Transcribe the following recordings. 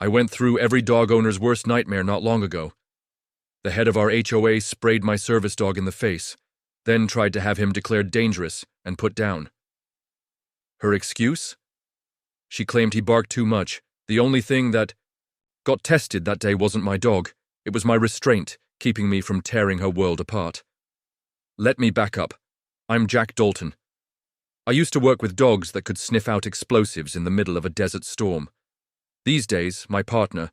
I went through every dog owner's worst nightmare not long ago. The head of our HOA sprayed my service dog in the face, then tried to have him declared dangerous and put down. Her excuse? She claimed he barked too much. The only thing that got tested that day wasn't my dog. It was my restraint, keeping me from tearing her world apart. Let me back up. I'm Jack Dalton. I used to work with dogs that could sniff out explosives in the middle of a desert storm. These days, my partner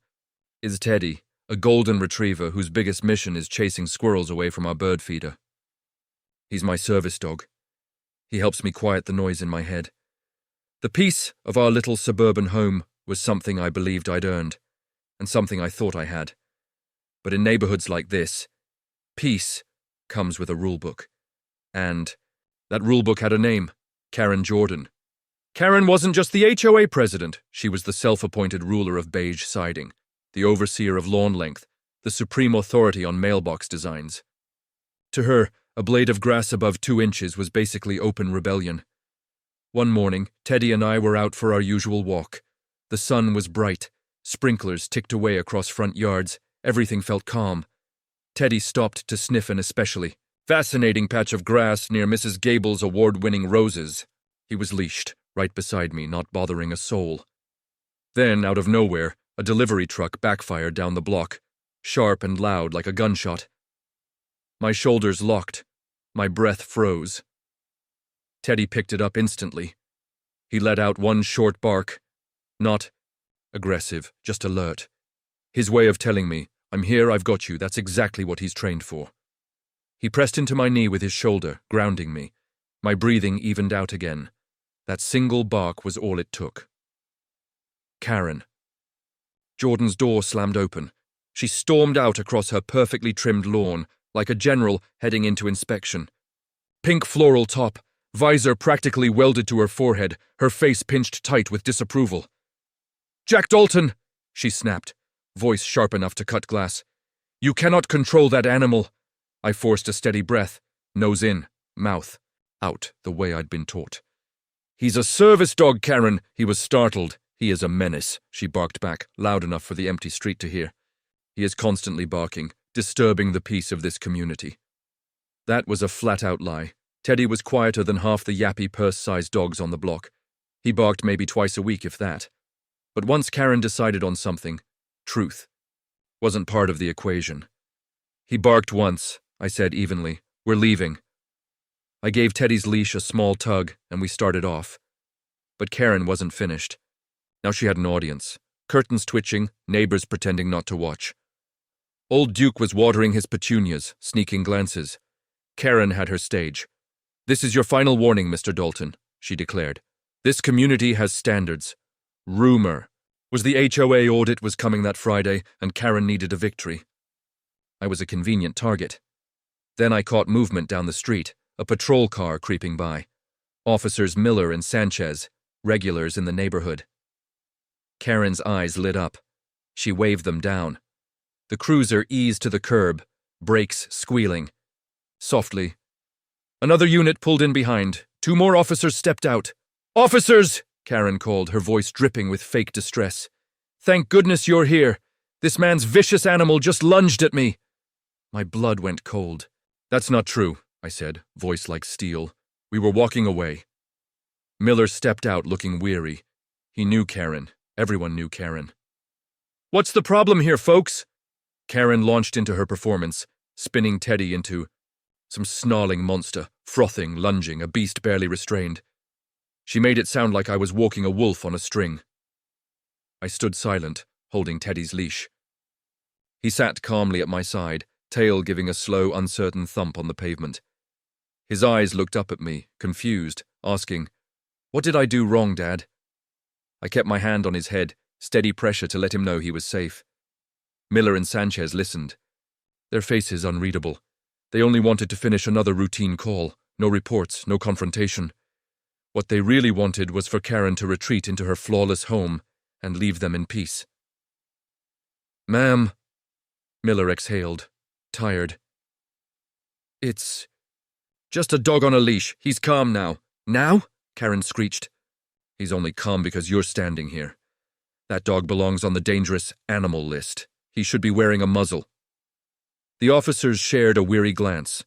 is Teddy, a golden retriever whose biggest mission is chasing squirrels away from our bird feeder. He's my service dog. He helps me quiet the noise in my head. The peace of our little suburban home was something I believed I'd earned, and something I thought I had. But in neighborhoods like this, peace comes with a rulebook. And that rulebook had a name, Karen Jordan. Karen wasn't just the HOA president, she was the self-appointed ruler of beige siding, the overseer of lawn length, the supreme authority on mailbox designs. To her, a blade of grass above 2 inches was basically open rebellion. One morning, Teddy and I were out for our usual walk. The sun was bright, sprinklers ticked away across front yards, everything felt calm. Teddy stopped to sniff an especially fascinating patch of grass near Mrs. Gable's award-winning roses. He was leashed, right beside me, not bothering a soul. Then, out of nowhere, a delivery truck backfired down the block, sharp and loud like a gunshot. My shoulders locked. My breath froze. Teddy picked it up instantly. He let out one short bark. Not aggressive, just alert. His way of telling me, I'm here, I've got you, that's exactly what he's trained for. He pressed into my knee with his shoulder, grounding me. My breathing evened out again. That single bark was all it took. Karen. Jordan's door slammed open. She stormed out across her perfectly trimmed lawn, like a general heading into inspection. Pink floral top, visor practically welded to her forehead, her face pinched tight with disapproval. "Jack Dalton!" she snapped, voice sharp enough to cut glass. "You cannot control that animal." I forced a steady breath, nose in, mouth out, the way I'd been taught. "He's a service dog, Karen." He was startled. "He is a menace," she barked back, loud enough for the empty street to hear. "He is constantly barking, disturbing the peace of this community." That was a flat-out lie. Teddy was quieter than half the yappy purse-sized dogs on the block. He barked maybe twice a week, if that. But once Karen decided on something, truth wasn't part of the equation. "He barked once," I said evenly. "We're leaving." I gave Teddy's leash a small tug, and we started off. But Karen wasn't finished. Now she had an audience. Curtains twitching, neighbors pretending not to watch. Old Duke was watering his petunias, sneaking glances. Karen had her stage. "This is your final warning, Mr. Dalton," she declared. "This community has standards. Rumor was the HOA audit was coming that Friday, and Karen needed a victory. I was a convenient target. Then I caught movement down the street, a patrol car creeping by. Officers Miller and Sanchez, regulars in the neighborhood. Karen's eyes lit up. She waved them down. The cruiser eased to the curb, brakes squealing. Softly. Another unit pulled in behind. 2 more officers stepped out. "Officers!" Karen called, her voice dripping with fake distress. "Thank goodness you're here. This man's vicious animal just lunged at me." My blood went cold. "That's not true," I said, voice like steel. "We were walking away." Miller stepped out looking weary. He knew Karen. Everyone knew Karen. "What's the problem here, folks?" Karen launched into her performance, spinning Teddy into some snarling monster, frothing, lunging, a beast barely restrained. She made it sound like I was walking a wolf on a string. I stood silent, holding Teddy's leash. He sat calmly at my side, tail giving a slow, uncertain thump on the pavement. His eyes looked up at me, confused, asking, "What did I do wrong, Dad?" I kept my hand on his head, steady pressure to let him know he was safe. Miller and Sanchez listened. Their faces unreadable. They only wanted to finish another routine call. No reports, no confrontation. What they really wanted was for Karen to retreat into her flawless home and leave them in peace. "Ma'am," Miller exhaled, tired. "It's just a dog on a leash. He's calm now." "Now?" Karen screeched. "He's only calm because you're standing here. That dog belongs on the dangerous animal list. He should be wearing a muzzle. The officers shared a weary glance.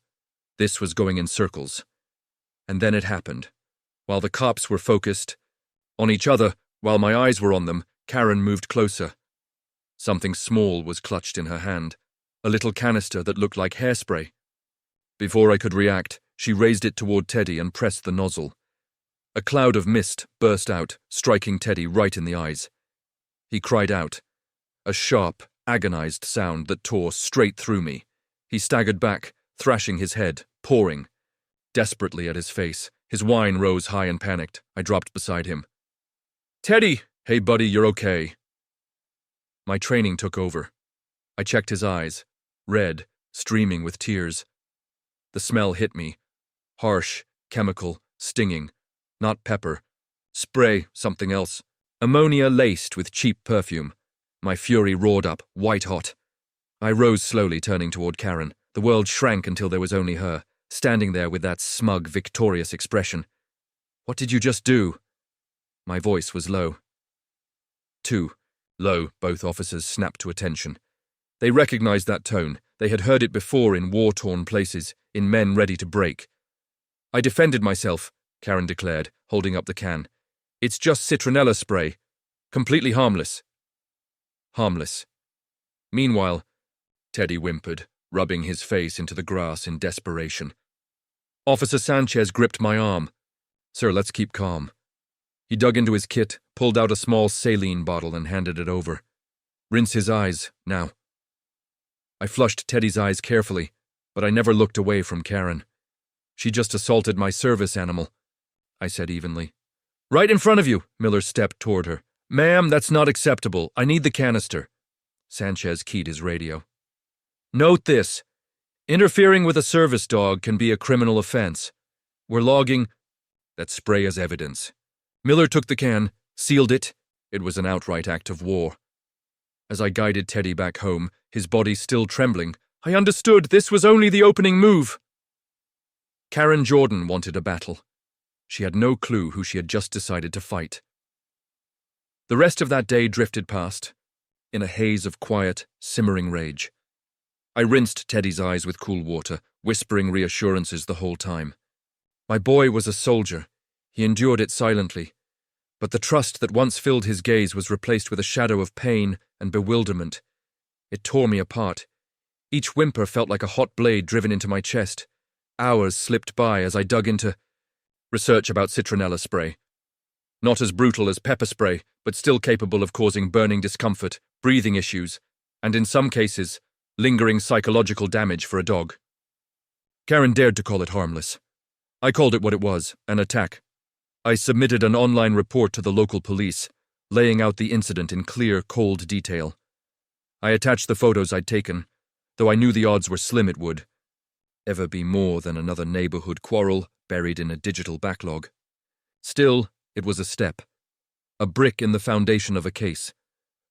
This was going in circles. And then it happened. While the cops were focused on each other, while my eyes were on them, Karen moved closer. Something small was clutched in her hand, a little canister that looked like hairspray. Before I could react, she raised it toward Teddy and pressed the nozzle. A cloud of mist burst out, striking Teddy right in the eyes. He cried out, a sharp, agonized sound that tore straight through me. He staggered back, thrashing his head, pawing. Desperately at his face, his whine rose high and panicked. I dropped beside him. Teddy! Hey buddy, you're okay. My training took over. I checked his eyes, red, streaming with tears. The smell hit me. Harsh, chemical, stinging. Not pepper. Spray, something else. Ammonia laced with cheap perfume. My fury roared up, white-hot. I rose slowly, turning toward Karen. The world shrank until there was only her, standing there with that smug, victorious expression. What did you just do? My voice was low. Too low, both officers snapped to attention. They recognized that tone. They had heard it before in war-torn places, in men ready to break. I defended myself, Karen declared, holding up the can. It's just citronella spray. Completely harmless. Harmless. Meanwhile, Teddy whimpered, rubbing his face into the grass in desperation. Officer Sanchez gripped my arm. Sir, let's keep calm. He dug into his kit, pulled out a small saline bottle and handed it over. Rinse his eyes, now. I flushed Teddy's eyes carefully, but I never looked away from Karen. She just assaulted my service animal, I said evenly. Right in front of you, Miller stepped toward her. Ma'am, that's not acceptable. I need the canister. Sanchez keyed his radio. Note this. Interfering with a service dog can be a criminal offense. We're logging that spray as evidence. Miller took the can, sealed it. It was an outright act of war. As I guided Teddy back home, his body still trembling, I understood this was only the opening move. Karen Jordan wanted a battle. She had no clue who she had just decided to fight. The rest of that day drifted past, in a haze of quiet, simmering rage. I rinsed Teddy's eyes with cool water, whispering reassurances the whole time. My boy was a soldier. He endured it silently, but the trust that once filled his gaze was replaced with a shadow of pain and bewilderment. It tore me apart. Each whimper felt like a hot blade driven into my chest. Hours slipped by as I dug into research about citronella spray. Not as brutal as pepper spray, but still capable of causing burning discomfort, breathing issues, and in some cases, lingering psychological damage for a dog. Karen dared to call it harmless. I called it what it was, an attack. I submitted an online report to the local police, laying out the incident in clear, cold detail. I attached the photos I'd taken, though I knew the odds were slim it would ever be more than another neighborhood quarrel buried in a digital backlog. Still, it was a step, a brick in the foundation of a case.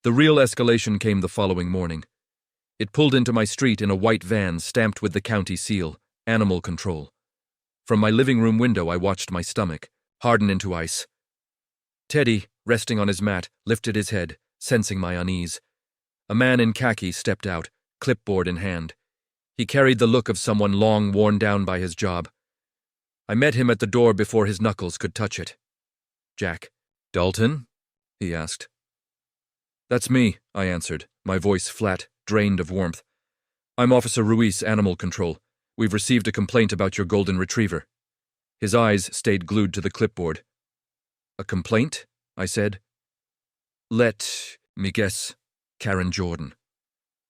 The real escalation came the following morning. It pulled into my street in a white van stamped with the county seal, Animal Control. From my living room window I watched my stomach harden into ice. Teddy, resting on his mat, lifted his head, sensing my unease. A man in khaki stepped out, clipboard in hand. He carried the look of someone long worn down by his job. I met him at the door before his knuckles could touch it. Jack. Dalton? He asked. That's me, I answered, my voice flat, drained of warmth. I'm Officer Ruiz, Animal Control. We've received a complaint about your golden retriever. His eyes stayed glued to the clipboard. A complaint? I said. Let me guess. Karen Jordan.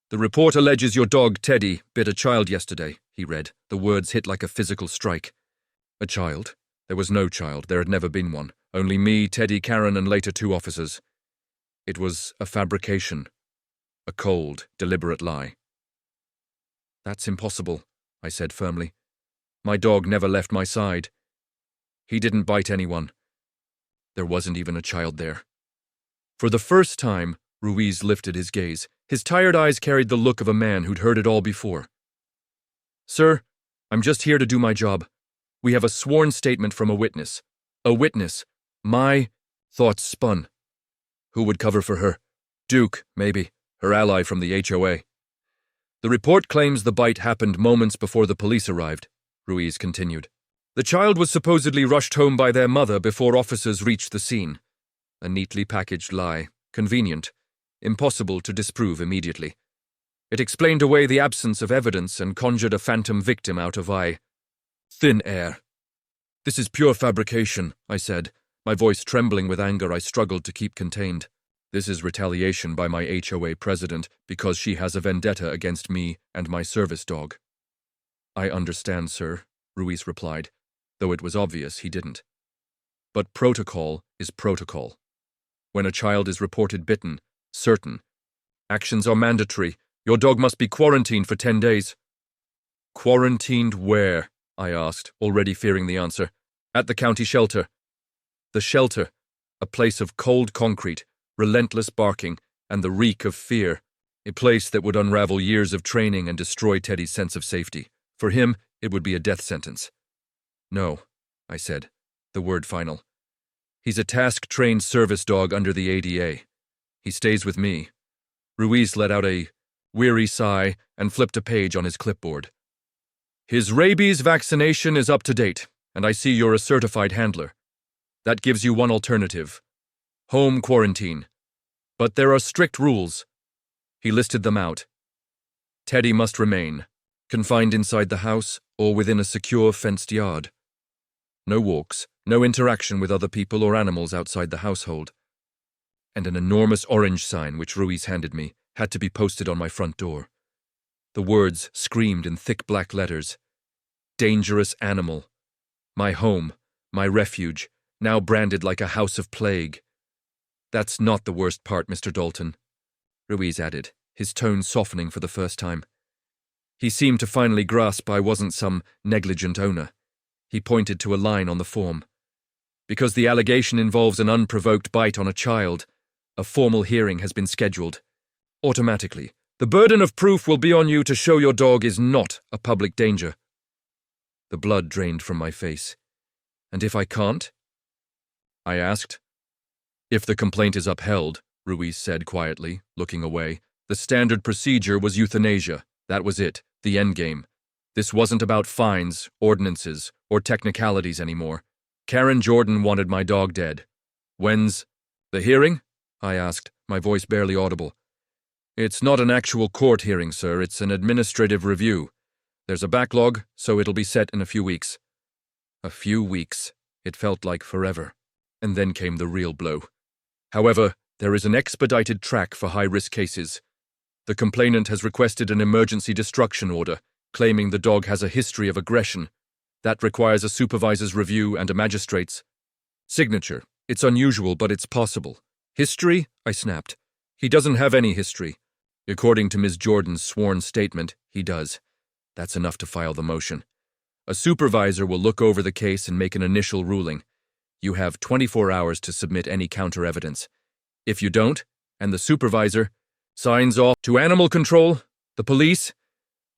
The report alleges your dog, Teddy, bit a child yesterday, he read. The words hit like a physical strike. A child? There was no child. There had never been one. Only me, Teddy, Karen, and later 2 officers. It was a fabrication. A cold, deliberate lie. That's impossible, I said firmly. My dog never left my side. He didn't bite anyone. There wasn't even a child there. For the first time, Ruiz lifted his gaze. His tired eyes carried the look of a man who'd heard it all before. Sir, I'm just here to do my job. We have a sworn statement from a witness. A witness. My thoughts spun. Who would cover for her? Duke, maybe. Her ally from the HOA. The report claims the bite happened moments before the police arrived, Ruiz continued. The child was supposedly rushed home by their mother before officers reached the scene. A neatly packaged lie. Convenient. Impossible to disprove immediately. It explained away the absence of evidence and conjured a phantom victim out of thin air. This is pure fabrication, I said, my voice trembling with anger I struggled to keep contained. This is retaliation by my HOA president because she has a vendetta against me and my service dog. I understand, sir, Ruiz replied, though it was obvious he didn't. But protocol is protocol. When a child is reported bitten, certain. Actions are mandatory. Your dog must be quarantined for 10 days. Quarantined where? I asked, already fearing the answer. At the county shelter. The shelter, a place of cold concrete, relentless barking, and the reek of fear. A place that would unravel years of training and destroy Teddy's sense of safety. For him, it would be a death sentence. No, I said, the word final. He's a task-trained service dog under the ADA. He stays with me. Ruiz let out a weary sigh and flipped a page on his clipboard. His rabies vaccination is up to date, and I see you're a certified handler. That gives you one alternative. Home quarantine. But there are strict rules. He listed them out. Teddy must remain, confined inside the house or within a secure fenced yard. No walks, no interaction with other people or animals outside the household. And an enormous orange sign, which Ruiz handed me, had to be posted on my front door. The words screamed in thick black letters. Dangerous animal. My home, my refuge, now branded like a house of plague. That's not the worst part, Mr. Dalton, Ruiz added, his tone softening for the first time. He seemed to finally grasp I wasn't some negligent owner. He pointed to a line on the form. Because the allegation involves an unprovoked bite on a child, a formal hearing has been scheduled. Automatically, the burden of proof will be on you to show your dog is not a public danger. The blood drained from my face. And if I can't? I asked. If the complaint is upheld, Ruiz said quietly, looking away, the standard procedure was euthanasia. That was it, the endgame. This wasn't about fines, ordinances, or technicalities anymore. Karen Jordan wanted my dog dead. When's the hearing? I asked, my voice barely audible. It's not an actual court hearing, sir. It's an administrative review. There's a backlog, so it'll be set in a few weeks. A few weeks. It felt like forever. And then came the real blow. However, there is an expedited track for high-risk cases. The complainant has requested an emergency destruction order, claiming the dog has a history of aggression. That requires a supervisor's review and a magistrate's signature. It's unusual, but it's possible. History? I snapped. He doesn't have any history. According to Ms. Jordan's sworn statement, he does. That's enough to file the motion. A supervisor will look over the case and make an initial ruling. You have 24 hours to submit any counter-evidence. If you don't, and the supervisor signs off to animal control, the police,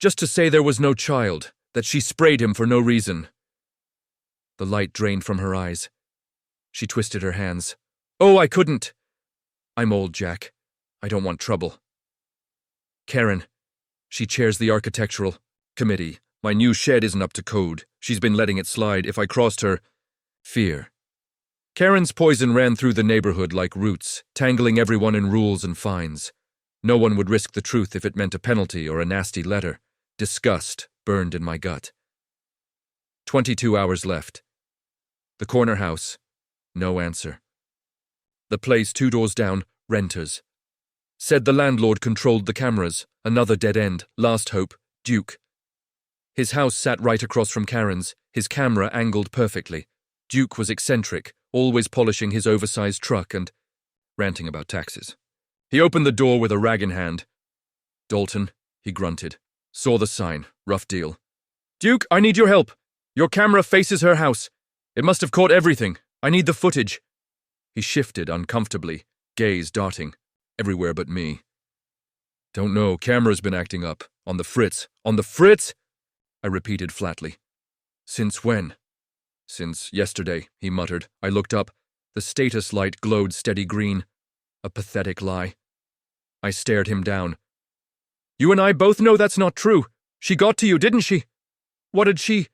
just to say there was no child, that she sprayed him for no reason. The light drained from her eyes. She twisted her hands. Oh, I couldn't. I'm old, Jack. I don't want trouble. Karen. She chairs the architectural committee. My new shed isn't up to code. She's been letting it slide if I crossed her. Fear. Karen's poison ran through the neighborhood like roots, tangling everyone in rules and fines. No one would risk the truth if it meant a penalty or a nasty letter. Disgust burned in my gut. 22 hours left. The corner house. No answer. The place 2 doors down. Renters. Said the landlord controlled the cameras. Another dead end. Last hope. Duke. His house sat right across from Karen's, his camera angled perfectly. Duke was eccentric, always polishing his oversized truck and ranting about taxes. He opened the door with a rag in hand. Dalton, he grunted. Saw the sign. Rough deal. Duke, I need your help. Your camera faces her house. It must have caught everything. I need the footage. He shifted uncomfortably, gaze darting. Everywhere but me. Don't know, camera's been acting up. On the fritz. On the fritz? I repeated flatly. Since when? Since yesterday, he muttered. I looked up. The status light glowed steady green. A pathetic lie. I stared him down. You and I both know that's not true. She got to you, didn't she? What did she...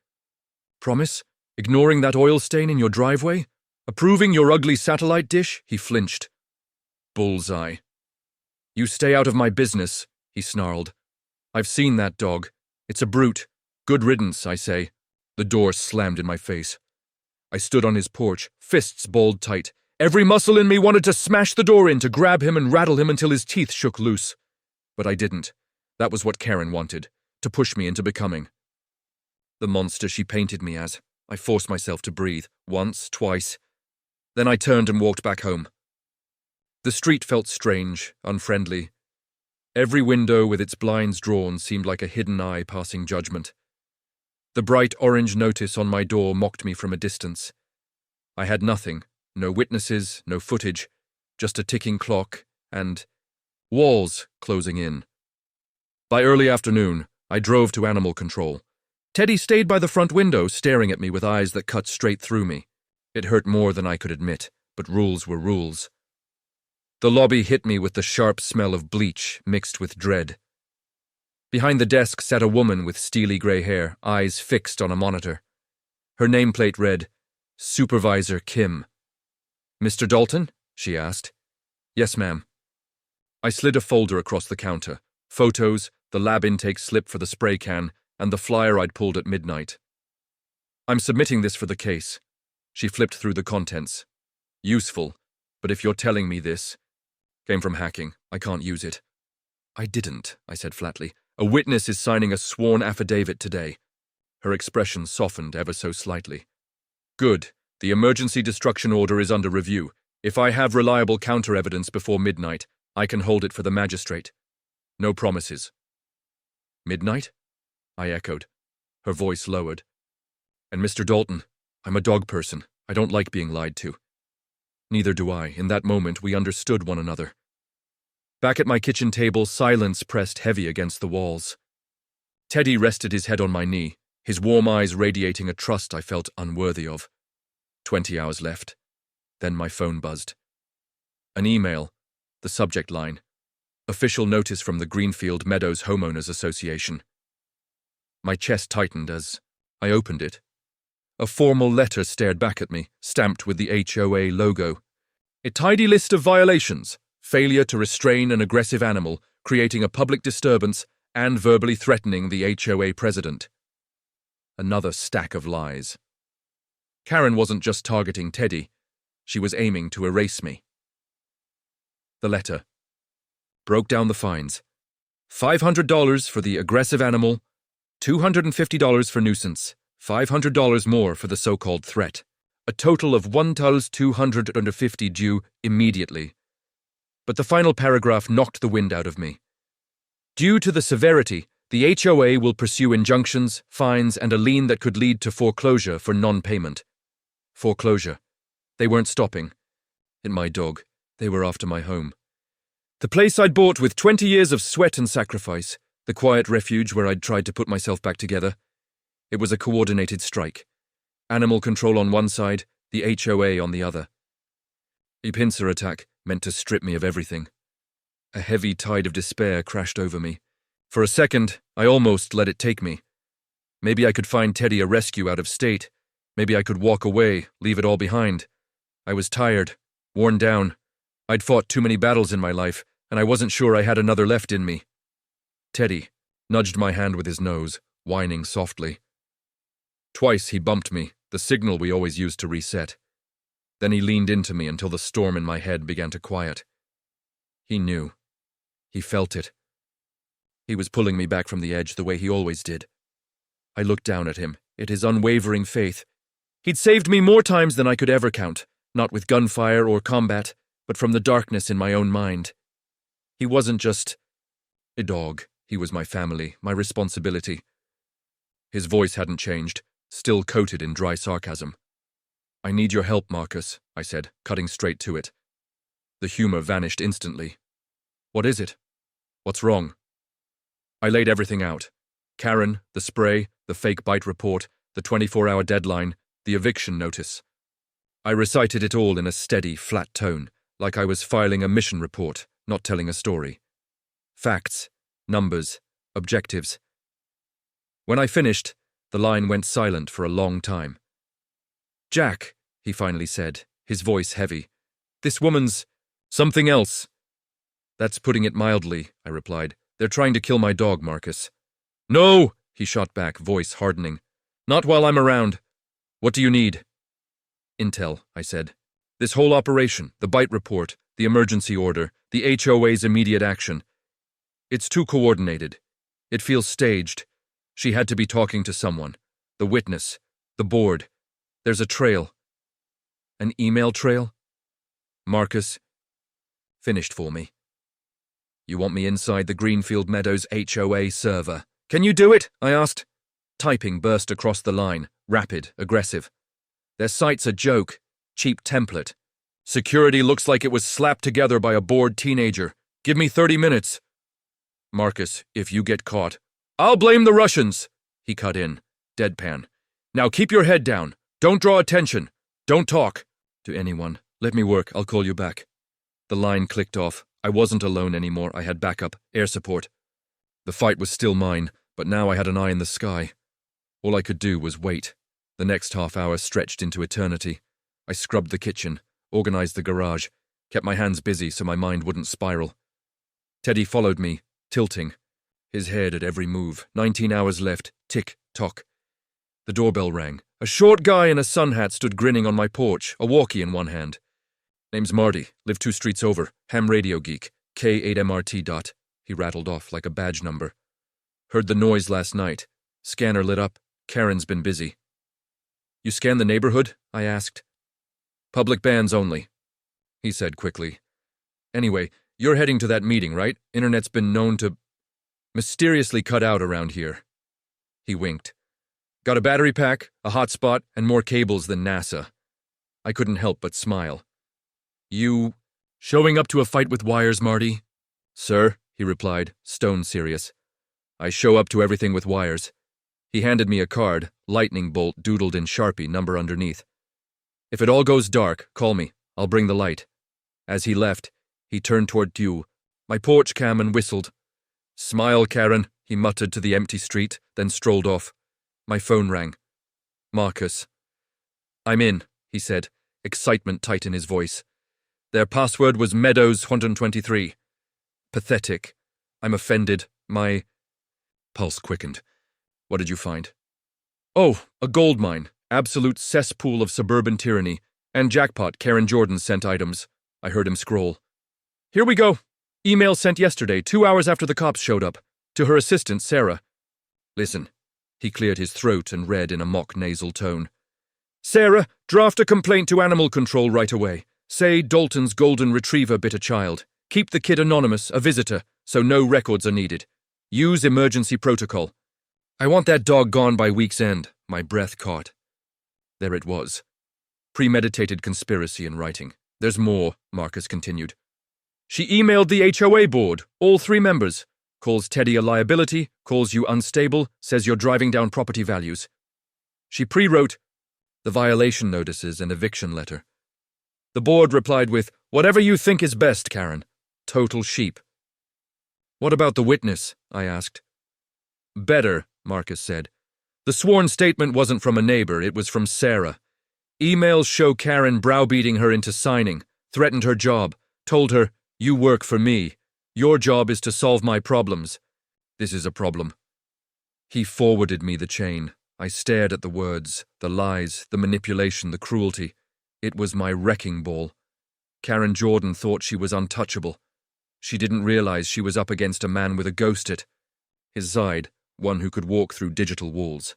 Promise? Ignoring that oil stain in your driveway? Approving your ugly satellite dish? He flinched. Bullseye. You stay out of my business, he snarled. I've seen that dog. It's a brute. Good riddance, I say. The door slammed in my face. I stood on his porch, fists balled tight. Every muscle in me wanted to smash the door in, to grab him and rattle him until his teeth shook loose. But I didn't. That was what Karen wanted, to push me into becoming. The monster she painted me as. I forced myself to breathe, once, twice. Then I turned and walked back home. The street felt strange, unfriendly. Every window with its blinds drawn seemed like a hidden eye passing judgment. The bright orange notice on my door mocked me from a distance. I had nothing, no witnesses, no footage, just a ticking clock and walls closing in. By early afternoon, I drove to animal control. Teddy stayed by the front window, staring at me with eyes that cut straight through me. It hurt more than I could admit, but rules were rules. The lobby hit me with the sharp smell of bleach mixed with dread. Behind the desk sat a woman with steely grey hair, eyes fixed on a monitor. Her nameplate read, Supervisor Kim. Mr. Dalton? She asked. Yes, ma'am. I slid a folder across the counter. Photos, the lab intake slip for the spray can, and the flyer I'd pulled at midnight. I'm submitting this for the case. She flipped through the contents. Useful, but if you're telling me this came from hacking, I can't use it. I didn't, I said flatly. A witness is signing a sworn affidavit today. Her expression softened ever so slightly. Good. The emergency destruction order is under review. If I have reliable counter-evidence before midnight, I can hold it for the magistrate. No promises. Midnight? I echoed. Her voice lowered. And Mr. Dalton, I'm a dog person. I don't like being lied to. Neither do I. In that moment, we understood one another. Back at my kitchen table, silence pressed heavy against the walls. Teddy rested his head on my knee, his warm eyes radiating a trust I felt unworthy of. 20 hours left. Then my phone buzzed. An email. The subject line. Official notice from the Greenfield Meadows Homeowners Association. My chest tightened as I opened it. A formal letter stared back at me, stamped with the HOA logo. A tidy list of violations. Failure to restrain an aggressive animal, creating a public disturbance, and verbally threatening the HOA president. Another stack of lies. Karen wasn't just targeting Teddy. She was aiming to erase me. The letter broke down the fines. $500 for the aggressive animal, $250 for nuisance, $500 more for the so-called threat. A total of $1,250 due immediately. But the final paragraph knocked the wind out of me. Due to the severity, the HOA will pursue injunctions, fines, and a lien that could lead to foreclosure for non-payment. Foreclosure. They weren't stopping. In my dog, they were after my home. The place I'd bought with 20 years of sweat and sacrifice, the quiet refuge where I'd tried to put myself back together. It was a coordinated strike. Animal control on one side, the HOA on the other. A pincer attack meant to strip me of everything. A heavy tide of despair crashed over me. For a second, I almost let it take me. Maybe I could find Teddy a rescue out of state. Maybe I could walk away, leave it all behind. I was tired, worn down. I'd fought too many battles in my life, and I wasn't sure I had another left in me. Teddy nudged my hand with his nose, whining softly. Twice he bumped me, the signal we always used to reset. Then he leaned into me until the storm in my head began to quiet. He knew. He felt it. He was pulling me back from the edge the way he always did. I looked down at him, at his unwavering faith. He'd saved me more times than I could ever count, not with gunfire or combat, but from the darkness in my own mind. He wasn't just a dog. He was my family, my responsibility. His voice hadn't changed, still coated in dry sarcasm. I need your help, Marcus, I said, cutting straight to it. The humor vanished instantly. What is it? What's wrong? I laid everything out. Karen, the spray, the fake bite report, the 24-hour deadline, the eviction notice. I recited it all in a steady, flat tone, like I was filing a mission report, not telling a story. Facts, numbers, objectives. When I finished, the line went silent for a long time. "Jack," he finally said, his voice heavy. "This woman's something else." "That's putting it mildly," I replied. "They're trying to kill my dog, Marcus." "No," he shot back, voice hardening. "Not while I'm around. What do you need?" "Intel," I said. "This whole operation, the bite report, the emergency order, the HOA's immediate action. It's too coordinated. It feels staged. She had to be talking to someone. The witness. The board. There's a trail." "An email trail?" Marcus finished for me. "You want me inside the Greenfield Meadows HOA server. Can you do it?" I asked. Typing burst across the line, rapid, aggressive. "Their site's a joke. Cheap template. Security looks like it was slapped together by a bored teenager. Give me 30 minutes. "Marcus, if you get caught—" "I'll blame the Russians," he cut in, deadpan. "Now keep your head down. Don't draw attention. Don't talk to anyone. Let me work. I'll call you back." The line clicked off. I wasn't alone anymore. I had backup, air support. The fight was still mine, but now I had an eye in the sky. All I could do was wait. The next half hour stretched into eternity. I scrubbed the kitchen, organized the garage, kept my hands busy so my mind wouldn't spiral. Teddy followed me, tilting, his head at every move. 19 hours left. Tick, tock. The doorbell rang. A short guy in a sun hat stood grinning on my porch, a walkie in one hand. "Name's Marty. Live 2 streets over. Ham radio geek. K8MRT dot." He rattled off like a badge number. "Heard the noise last night. Scanner lit up. Karen's been busy." "You scan the neighborhood?" I asked. "Public bands only," he said quickly. "Anyway, you're heading to that meeting, right? Internet's been known to mysteriously cut out around here." He winked. "Got a battery pack, a hotspot, and more cables than NASA." I couldn't help but smile. "You showing up to a fight with wires, Marty?" "Sir," he replied, stone serious. "I show up to everything with wires." He handed me a card, lightning bolt doodled in Sharpie, number underneath. "If it all goes dark, call me. I'll bring the light." As he left, he turned toward Dew, my porch cam, and whistled. "Smile, Karen," he muttered to the empty street, then strolled off. My phone rang. "Marcus." "I'm in," he said, excitement tight in his voice. "Their password was Meadows 123. Pathetic. I'm offended. My—" Pulse quickened. "What did you find?" "Oh, a gold mine. Absolute cesspool of suburban tyranny. And jackpot, Karen Jordan sent items." I heard him scroll. "Here we go. Email sent yesterday, 2 hours after the cops showed up. To her assistant, Sarah." "Listen." He cleared his throat and read in a mock nasal tone. "Sarah, draft a complaint to animal control right away. Say Dalton's golden retriever bit a child. Keep the kid anonymous, a visitor, so no records are needed. Use emergency protocol. I want that dog gone by week's end." My breath caught. There it was. Premeditated conspiracy in writing. "There's more," Marcus continued. "She emailed the HOA board, all 3 members. Calls Teddy a liability, calls you unstable, says you're driving down property values. She pre-wrote the violation notices and eviction letter. The board replied with, 'Whatever you think is best, Karen.' Total sheep." "What about the witness?" I asked. "Better," Marcus said. "The sworn statement wasn't from a neighbor, it was from Sarah. Emails show Karen browbeating her into signing, threatened her job, told her, 'You work for me. Your job is to solve my problems.' This is a problem." He forwarded me the chain. I stared at the words, the lies, the manipulation, the cruelty. It was my wrecking ball. Karen Jordan thought she was untouchable. She didn't realize she was up against a man with a ghost at his side, one who could walk through digital walls.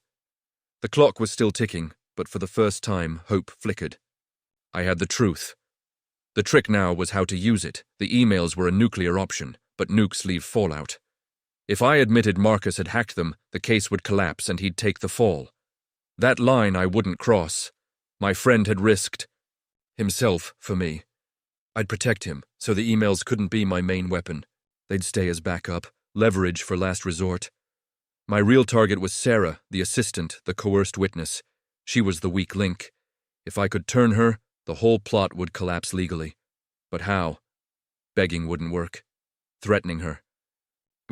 The clock was still ticking, but for the first time, hope flickered. I had the truth. The trick now was how to use it. The emails were a nuclear option, but nukes leave fallout. If I admitted Marcus had hacked them, the case would collapse and he'd take the fall. That line I wouldn't cross. My friend had risked himself for me. I'd protect him, so the emails couldn't be my main weapon. They'd stay as backup, leverage for last resort. My real target was Sarah, the assistant, the coerced witness. She was the weak link. If I could turn her, the whole plot would collapse legally. But how? Begging wouldn't work. Threatening her.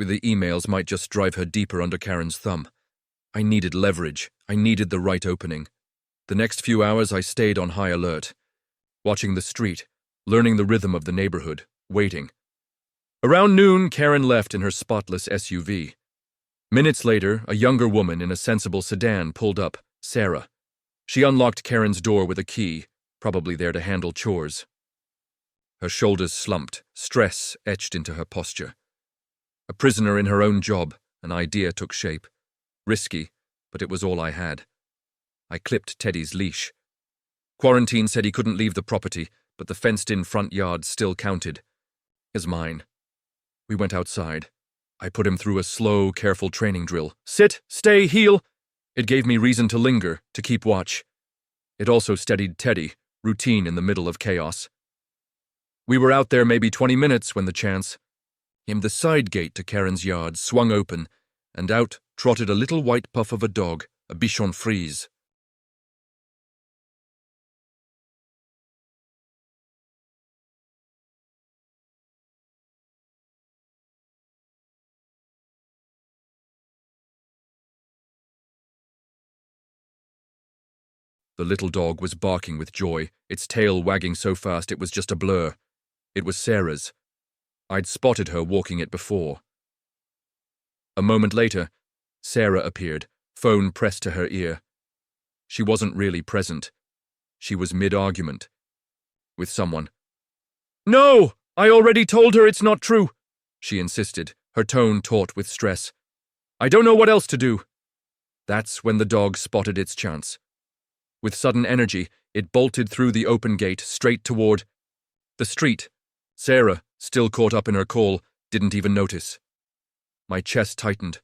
with the emails might just drive her deeper under Karen's thumb. I needed leverage. I needed the right opening. The next few hours I stayed on high alert, watching the street, learning the rhythm of the neighborhood, waiting. Around noon, Karen left in her spotless SUV. Minutes later, a younger woman in a sensible sedan pulled up, Sarah. She unlocked Karen's door with a key, probably there to handle chores. Her shoulders slumped, stress etched into her posture. A prisoner in her own job, an idea took shape. Risky, but it was all I had. I clipped Teddy's leash. Quarantine said he couldn't leave the property, but the fenced-in front yard still counted. Is mine. We went outside. I put him through a slow, careful training drill. Sit, stay, heel. It gave me reason to linger, to keep watch. It also steadied Teddy, routine in the middle of chaos. We were out there maybe 20 minutes when the chance. The side gate to Karen's yard swung open, and out trotted a little white puff of a dog, a bichon frise. The little dog was barking with joy, its tail wagging so fast it was just a blur. It was Sarah's. I'd spotted her walking it before. A moment later, Sarah appeared, phone pressed to her ear. She wasn't really present. She was mid-argument. With someone. No! I already told her it's not true, she insisted, her tone taut with stress. I don't know what else to do. That's when the dog spotted its chance. With sudden energy, it bolted through the open gate straight toward the street. Sarah, still caught up in her call, didn't even notice. My chest tightened.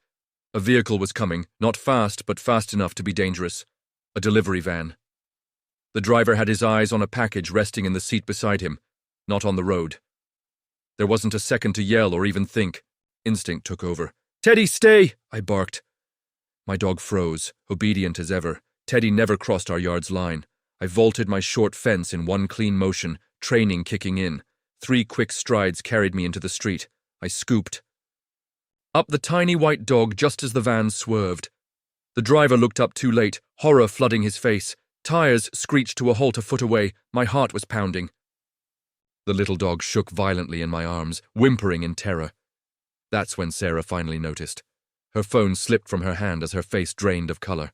A vehicle was coming, not fast, but fast enough to be dangerous. A delivery van. The driver had his eyes on a package resting in the seat beside him, not on the road. There wasn't a second to yell or even think. Instinct took over. Teddy, stay! I barked. My dog froze, obedient as ever. Teddy never crossed our yard's line. I vaulted my short fence in one clean motion, training kicking in. 3 quick strides carried me into the street. I scooped. Up the tiny white dog just as the van swerved. The driver looked up too late, horror flooding his face. Tires screeched to a halt a foot away. My heart was pounding. The little dog shook violently in my arms, whimpering in terror. That's when Sarah finally noticed. Her phone slipped from her hand as her face drained of color.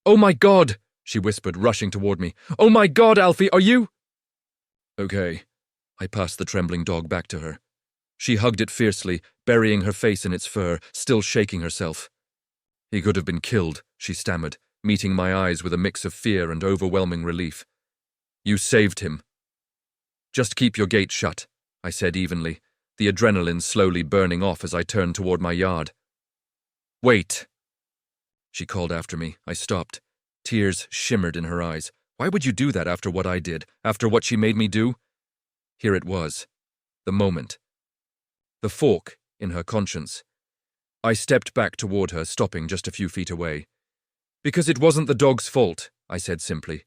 Oh my God, she whispered, rushing toward me. Oh my God, Alfie, are you? Okay. I passed the trembling dog back to her. She hugged it fiercely, burying her face in its fur, still shaking herself. He could have been killed, she stammered, meeting my eyes with a mix of fear and overwhelming relief. You saved him. Just keep your gate shut, I said evenly, the adrenaline slowly burning off as I turned toward my yard. Wait. She called after me. I stopped. Tears shimmered in her eyes. Why would you do that after what I did, after what she made me do? Here it was. The moment. The fork in her conscience. I stepped back toward her, stopping just a few feet away. Because it wasn't the dog's fault, I said simply.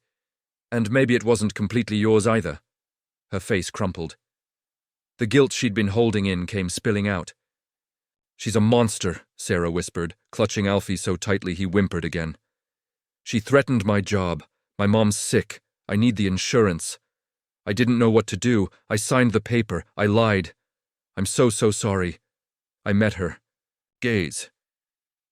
And maybe it wasn't completely yours either. Her face crumpled. The guilt she'd been holding in came spilling out. She's a monster, Sarah whispered, clutching Alfie so tightly he whimpered again. She threatened my job. My mom's sick. I need the insurance. I didn't know what to do. I signed the paper. I lied. I'm so sorry. I met her. Gaze.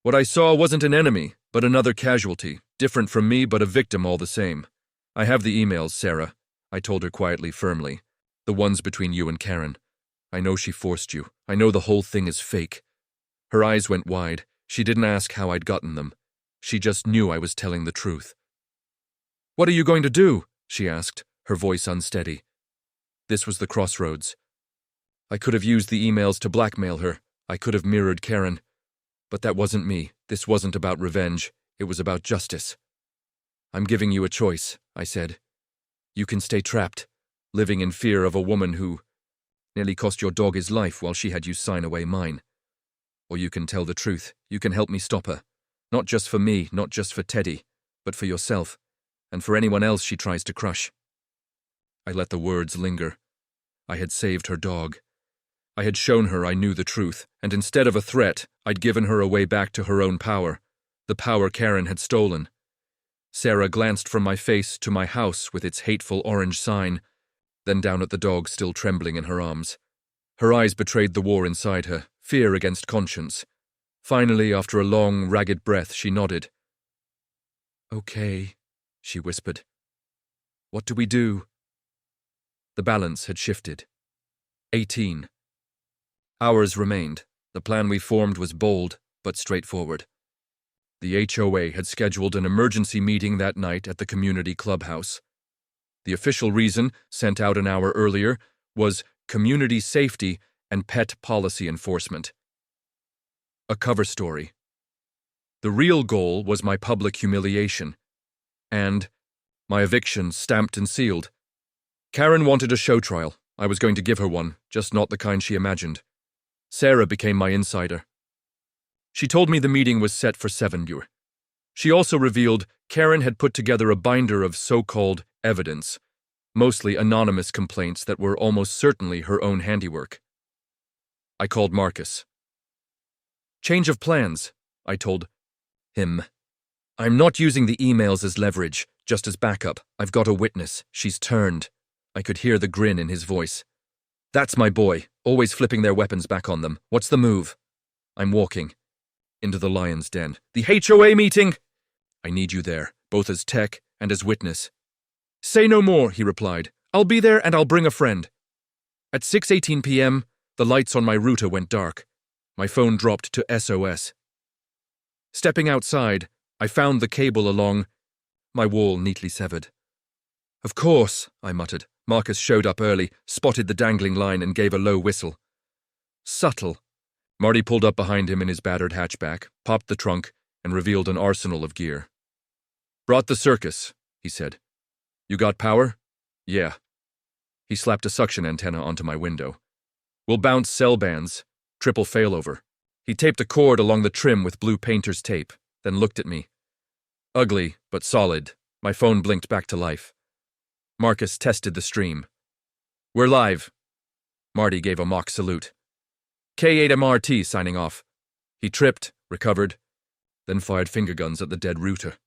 What I saw wasn't an enemy, but another casualty, different from me but a victim all the same. I have the emails, Sarah, I told her quietly, firmly. The ones between you and Karen. I know she forced you. I know the whole thing is fake. Her eyes went wide. She didn't ask how I'd gotten them. She just knew I was telling the truth. What are you going to do? She asked, her voice unsteady. This was the crossroads. I could have used the emails to blackmail her. I could have mirrored Karen. But that wasn't me. This wasn't about revenge. It was about justice. I'm giving you a choice, I said. You can stay trapped, living in fear of a woman who nearly cost your dog his life while she had you sign away mine. Or you can tell the truth. You can help me stop her. Not just for me, not just for Teddy, but for yourself, and for anyone else she tries to crush. I let the words linger. I had saved her dog. I had shown her I knew the truth, and instead of a threat, I'd given her a way back to her own power, the power Karen had stolen. Sarah glanced from my face to my house with its hateful orange sign, then down at the dog still trembling in her arms. Her eyes betrayed the war inside her, fear against conscience. Finally, after a long, ragged breath, she nodded. "Okay," she whispered. "What do we do?" The balance had shifted. 18. Hours remained. The plan we formed was bold, but straightforward. The HOA had scheduled an emergency meeting that night at the community clubhouse. The official reason, sent out an hour earlier, was community safety and pet policy enforcement. A cover story. The real goal was my public humiliation, and my eviction stamped and sealed. Karen wanted a show trial. I was going to give her one, just not the kind she imagined. Sarah became my insider. She told me the meeting was set for 7 uur. She also revealed Karen had put together a binder of so-called evidence, mostly anonymous complaints that were almost certainly her own handiwork. I called Marcus. "Change of plans," I told him. "I'm not using the emails as leverage, just as backup. I've got a witness. She's turned." I could hear the grin in his voice. "That's my boy, always flipping their weapons back on them. What's the move?" "I'm walking into the lion's den." "The HOA meeting?" "I need you there, both as tech and as witness." "Say no more," he replied. "I'll be there and I'll bring a friend." At 6:18 p.m., the lights on my router went dark. My phone dropped to SOS. Stepping outside, I found the cable along my wall neatly severed. "Of course," I muttered. Marcus showed up early, spotted the dangling line and gave a low whistle. Subtle. Marty pulled up behind him in his battered hatchback, popped the trunk, and revealed an arsenal of gear. "Brought the circus," he said. "You got power?" "Yeah." He slapped a suction antenna onto my window. "We'll bounce cell bands, triple failover." He taped a cord along the trim with blue painter's tape, then looked at me. Ugly, but solid. My phone blinked back to life. Marcus tested the stream. "We're live." Marty gave a mock salute. "K8MRT signing off." He tripped, recovered, then fired finger guns at the dead router.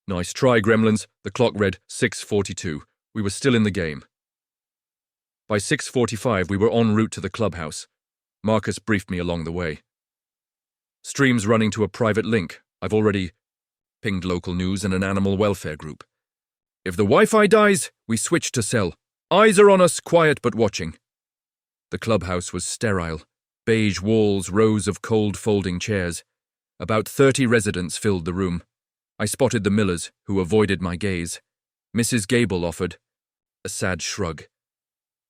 "Nice try, gremlins." The clock read 6:42. We were still in the game. By 6:45, we were en route to the clubhouse. Marcus briefed me along the way. "Stream's running to a private link. I've already pinged local news and an animal welfare group. If the Wi-Fi dies, we switch to cell. Eyes are on us, quiet but watching." The clubhouse was sterile. Beige walls, rows of cold folding chairs. About 30 residents filled the room. I spotted the Millers, who avoided my gaze. Mrs. Gable offered a sad shrug.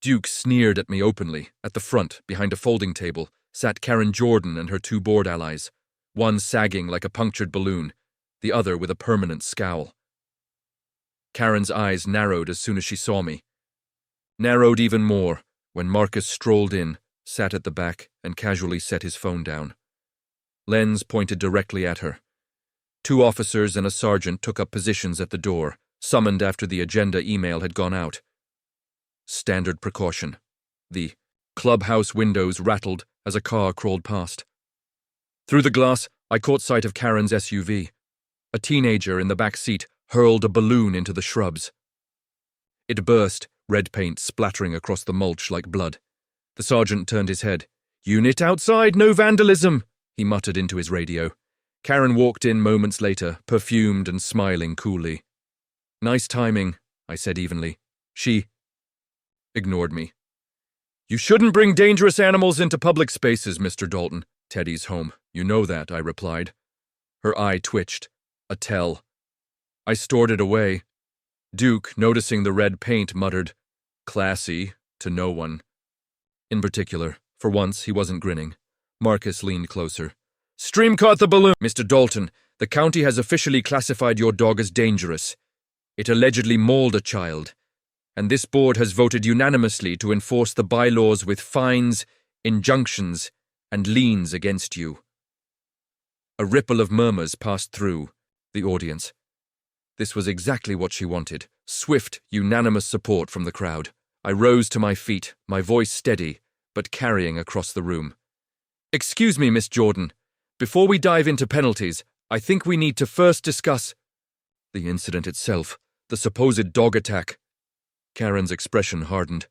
Duke sneered at me openly. At the front, behind a folding table, sat Karen Jordan and her 2 board allies, one sagging like a punctured balloon, the other with a permanent scowl. Karen's eyes narrowed as soon as she saw me. Narrowed even more when Marcus strolled in, sat at the back, and casually set his phone down. Lens pointed directly at her. 2 officers and a sergeant took up positions at the door, summoned after the agenda email had gone out. Standard precaution. The clubhouse windows rattled as a car crawled past. Through the glass, I caught sight of Karen's SUV. A teenager in the back seat hurled a balloon into the shrubs. It burst, red paint splattering across the mulch like blood. The sergeant turned his head. "Unit outside, no vandalism," he muttered into his radio. Karen walked in moments later, perfumed and smiling coolly. "Nice timing," I said evenly. She ignored me. "You shouldn't bring dangerous animals into public spaces, Mr. Dalton. Teddy's home. You know that," I replied. Her eye twitched. A tell. I stored it away. Duke, noticing the red paint, muttered, "Classy," to no one. In particular, for once, he wasn't grinning. Marcus leaned closer. "Stream caught the balloon." "Mr. Dalton, the county has officially classified your dog as dangerous. It allegedly mauled a child, and this board has voted unanimously to enforce the bylaws with fines, injunctions, and liens against you." A ripple of murmurs passed through the audience. This was exactly what she wanted. Swift, unanimous support from the crowd. I rose to my feet, my voice steady, but carrying across the room. "Excuse me, Miss Jordan. Before we dive into penalties, I think we need to first discuss the incident itself, the supposed dog attack." Karen's expression hardened.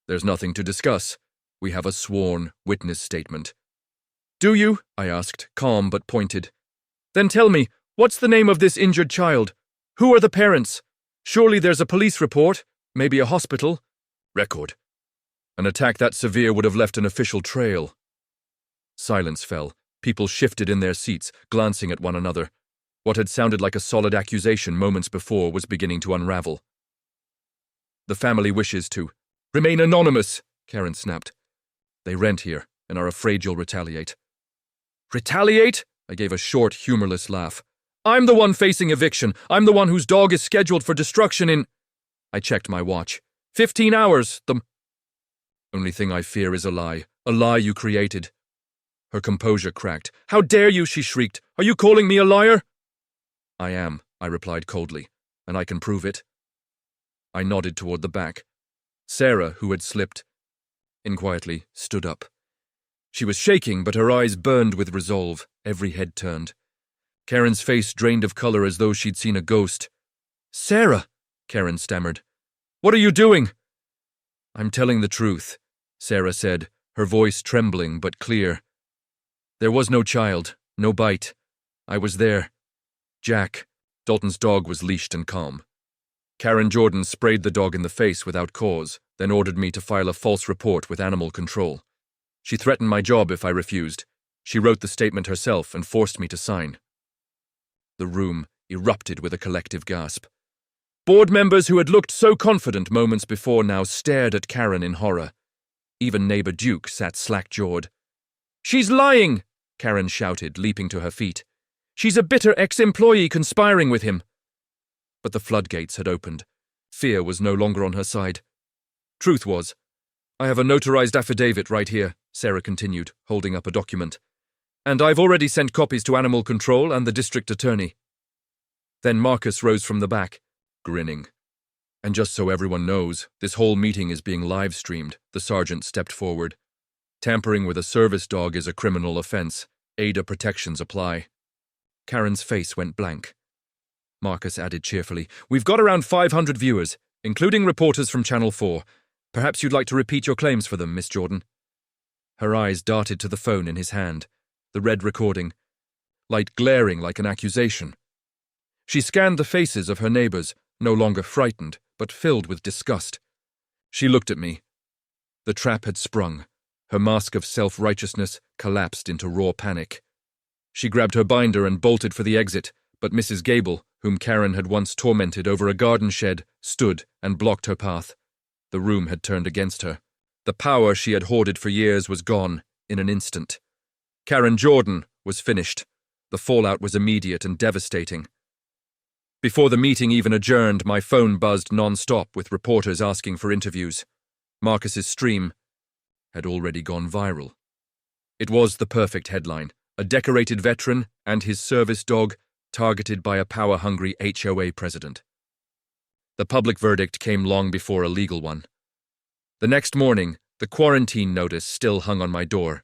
"There's nothing to discuss. We have a sworn witness statement." "Do you?" I asked, calm but pointed. "Then tell me, what's the name of this injured child? Who are the parents? Surely there's a police report, maybe a hospital record. An attack that severe would have left an official trail." Silence fell. People shifted in their seats, glancing at one another. What had sounded like a solid accusation moments before was beginning to unravel. "The family wishes to remain anonymous," Karen snapped. "They rent here and are afraid you'll retaliate." "Retaliate?" I gave a short, humorless laugh. "I'm the one facing eviction. I'm the one whose dog is scheduled for destruction in—" I checked my watch. 15 hours, the only thing I fear is a lie you created." Her composure cracked. "How dare you?" she shrieked. "Are you calling me a liar?" "I am," I replied coldly, "and I can prove it." I nodded toward the back. Sarah, who had slipped in quietly, stood up. She was shaking, but her eyes burned with resolve, every head turned. Karen's face drained of color as though she'd seen a ghost. "Sarah," Karen stammered. "What are you doing?" "I'm telling the truth," Sarah said, her voice trembling but clear. "There was no child, no bite. I was there. Jack, Dalton's dog, was leashed and calm. Karen Jordan sprayed the dog in the face without cause, then ordered me to file a false report with animal control. She threatened my job if I refused. She wrote the statement herself and forced me to sign." The room erupted with a collective gasp. Board members who had looked so confident moments before now stared at Karen in horror. Even neighbor Duke sat slack-jawed. "She's lying!" Karen shouted, leaping to her feet. "She's a bitter ex-employee conspiring with him." But the floodgates had opened. Fear was no longer on her side. Truth was, "I have a notarized affidavit right here," Sarah continued, holding up a document. "And I've already sent copies to Animal Control and the district attorney." Then Marcus rose from the back, grinning. "And just so everyone knows, this whole meeting is being live-streamed," the sergeant stepped forward. "Tampering with a service dog is a criminal offense. ADA protections apply." Karen's face went blank. Marcus added cheerfully, "We've got around 500 viewers, including reporters from Channel 4. Perhaps you'd like to repeat your claims for them, Miss Jordan." Her eyes darted to the phone in his hand, the red recording, light glaring like an accusation. She scanned the faces of her neighbors, no longer frightened, but filled with disgust. She looked at me. The trap had sprung. Her mask of self-righteousness collapsed into raw panic. She grabbed her binder and bolted for the exit, but Mrs. Gable, whom Karen had once tormented over a garden shed, stood and blocked her path. The room had turned against her. The power she had hoarded for years was gone in an instant. Karen Jordan was finished. The fallout was immediate and devastating. Before the meeting even adjourned, my phone buzzed non-stop with reporters asking for interviews. Marcus's stream had already gone viral. It was the perfect headline: a decorated veteran and his service dog targeted by a power-hungry HOA president. The public verdict came long before a legal one. The next morning, the quarantine notice still hung on my door,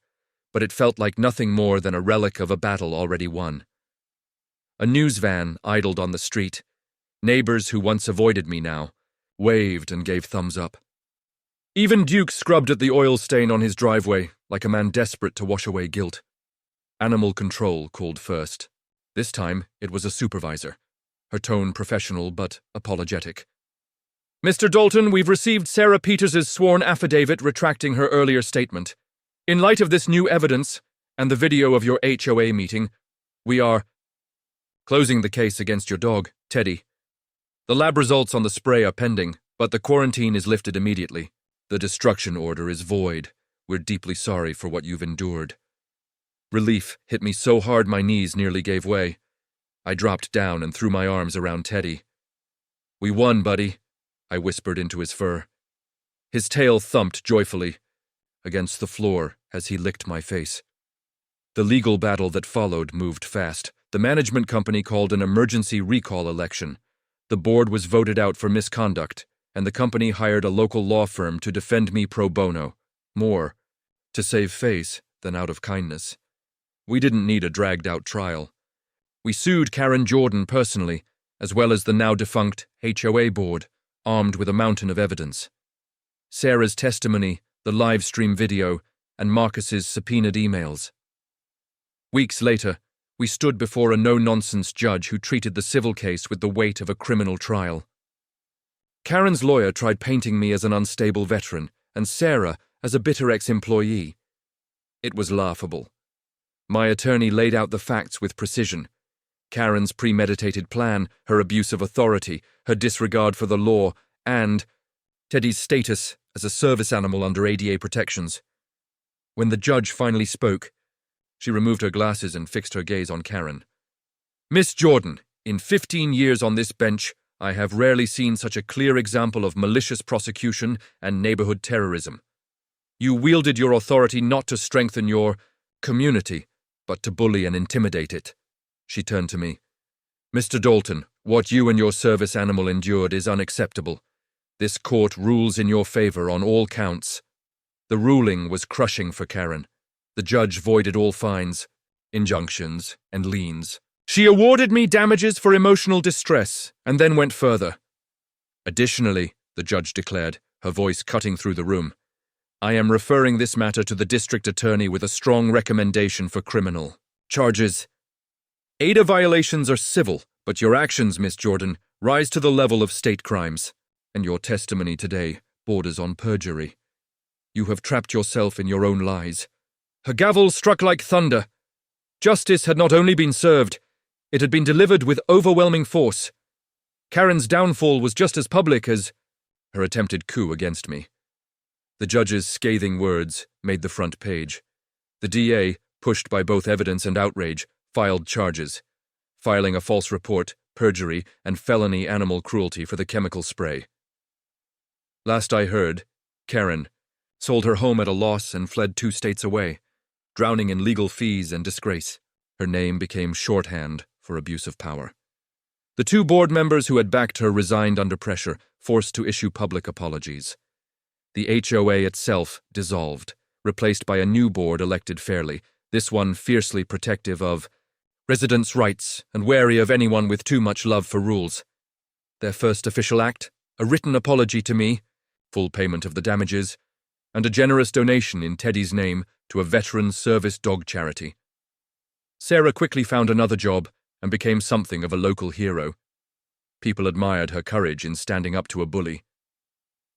but it felt like nothing more than a relic of a battle already won. A news van idled on the street. Neighbors who once avoided me now waved and gave thumbs up. Even Duke scrubbed at the oil stain on his driveway, like a man desperate to wash away guilt. Animal Control called first. This time, it was a supervisor, her tone professional but apologetic. "Mr. Dalton, we've received Sarah Peters's sworn affidavit retracting her earlier statement. In light of this new evidence and the video of your HOA meeting, we are closing the case against your dog, Teddy. The lab results on the spray are pending, but the quarantine is lifted immediately. The destruction order is void. We're deeply sorry for what you've endured." Relief hit me so hard my knees nearly gave way. I dropped down and threw my arms around Teddy. "We won, buddy," I whispered into his fur. His tail thumped joyfully against the floor as he licked my face. The legal battle that followed moved fast. The management company called an emergency recall election. The board was voted out for misconduct, and the company hired a local law firm to defend me pro bono. More, To save face, then out of kindness. We didn't need a dragged-out trial. We sued Karen Jordan personally, as well as the now-defunct HOA board, armed with a mountain of evidence. Sarah's testimony, the live stream video, and Marcus's subpoenaed emails. Weeks later, we stood before a no-nonsense judge who treated the civil case with the weight of a criminal trial. Karen's lawyer tried painting me as an unstable veteran, and Sarah as a bitter ex-employee. It was laughable. My attorney laid out the facts with precision. Karen's premeditated plan, her abuse of authority, her disregard for the law, and Teddy's status as a service animal under ADA protections. When the judge finally spoke, she removed her glasses and fixed her gaze on Karen. "Miss Jordan, in 15 years on this bench, I have rarely seen such a clear example of malicious prosecution and neighborhood terrorism. You wielded your authority not to strengthen your community, but to bully and intimidate it." She turned to me. "Mr. Dalton, what you and your service animal endured is unacceptable. This court rules in your favor on all counts." The ruling was crushing for Karen. The judge voided all fines, injunctions, and liens. She awarded me damages for emotional distress, and then went further. "Additionally," the judge declared, her voice cutting through the room, "I am referring this matter to the district attorney with a strong recommendation for criminal charges. ADA violations are civil, but your actions, Miss Jordan, rise to the level of state crimes, and your testimony today borders on perjury. You have trapped yourself in your own lies." Her gavel struck like thunder. Justice had not only been served, it had been delivered with overwhelming force. Karen's downfall was just as public as her attempted coup against me. The judge's scathing words made the front page. The DA, pushed by both evidence and outrage, filed charges, filing a false report, perjury, and felony animal cruelty for the chemical spray. Last I heard, Karen sold her home at a loss and fled 2 states away, drowning in legal fees and disgrace. Her name became shorthand for abuse of power. The 2 board members who had backed her resigned under pressure, forced to issue public apologies. The HOA itself dissolved, replaced by a new board elected fairly, this one fiercely protective of residents' rights and wary of anyone with too much love for rules. Their first official act, a written apology to me, full payment of the damages, and a generous donation in Teddy's name to a veteran service dog charity. Sarah quickly found another job and became something of a local hero. People admired her courage in standing up to a bully.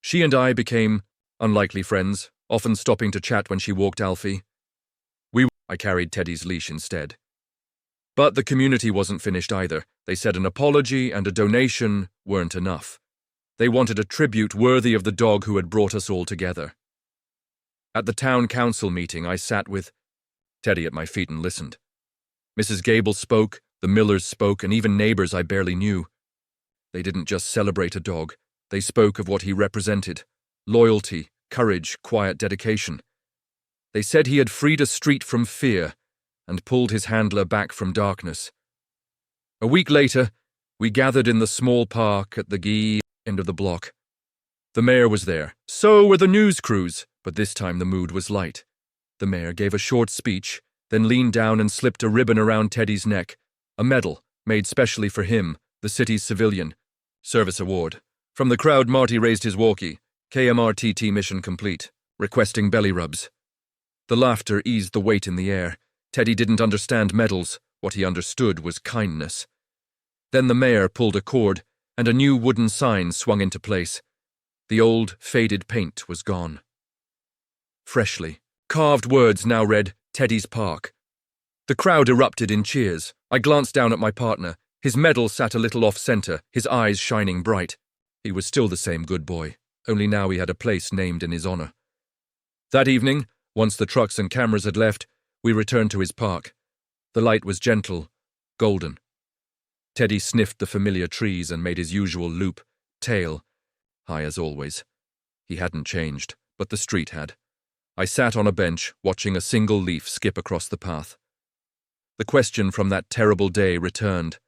She and I became unlikely friends, often stopping to chat when she walked Alfie. I carried Teddy's leash instead. But the community wasn't finished either. They said an apology and a donation weren't enough. They wanted a tribute worthy of the dog who had brought us all together. At the town council meeting, I sat with Teddy at my feet and listened. Mrs. Gable spoke, the Millers spoke, and even neighbors I barely knew. They didn't just celebrate a dog. They spoke of what he represented: loyalty, courage, quiet dedication. They said he had freed a street from fear and pulled his handler back from darkness. A week later, we gathered in the small park at the end of the block. The mayor was there. So were the news crews, but this time the mood was light. The mayor gave a short speech, then leaned down and slipped a ribbon around Teddy's neck, a medal made specially for him, the city's civilian service award. From the crowd, Marty raised his walkie, KMRTT mission complete, requesting belly rubs. The laughter eased the weight in the air. Teddy didn't understand medals. What he understood was kindness. Then the mayor pulled a cord, and a new wooden sign swung into place. The old, faded paint was gone. Freshly carved words now read, Teddy's Park. The crowd erupted in cheers. I glanced down at my partner. His medal sat a little off-center, his eyes shining bright. He was still the same good boy, only now he had a place named in his honor. That evening, once the trucks and cameras had left, we returned to his park. The light was gentle, golden. Teddy sniffed the familiar trees and made his usual loop, tail, high as always. He hadn't changed, but the street had. I sat on a bench, watching a single leaf skip across the path. The question from that terrible day returned.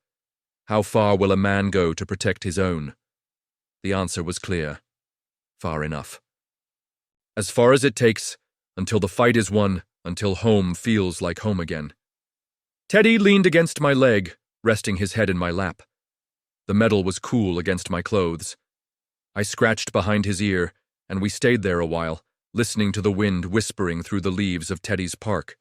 How far will a man go to protect his own? The answer was clear. Far enough. As far as it takes, until the fight is won, until home feels like home again. Teddy leaned against my leg, resting his head in my lap. The metal was cool against my clothes. I scratched behind his ear, and we stayed there a while, listening to the wind whispering through the leaves of Teddy's park.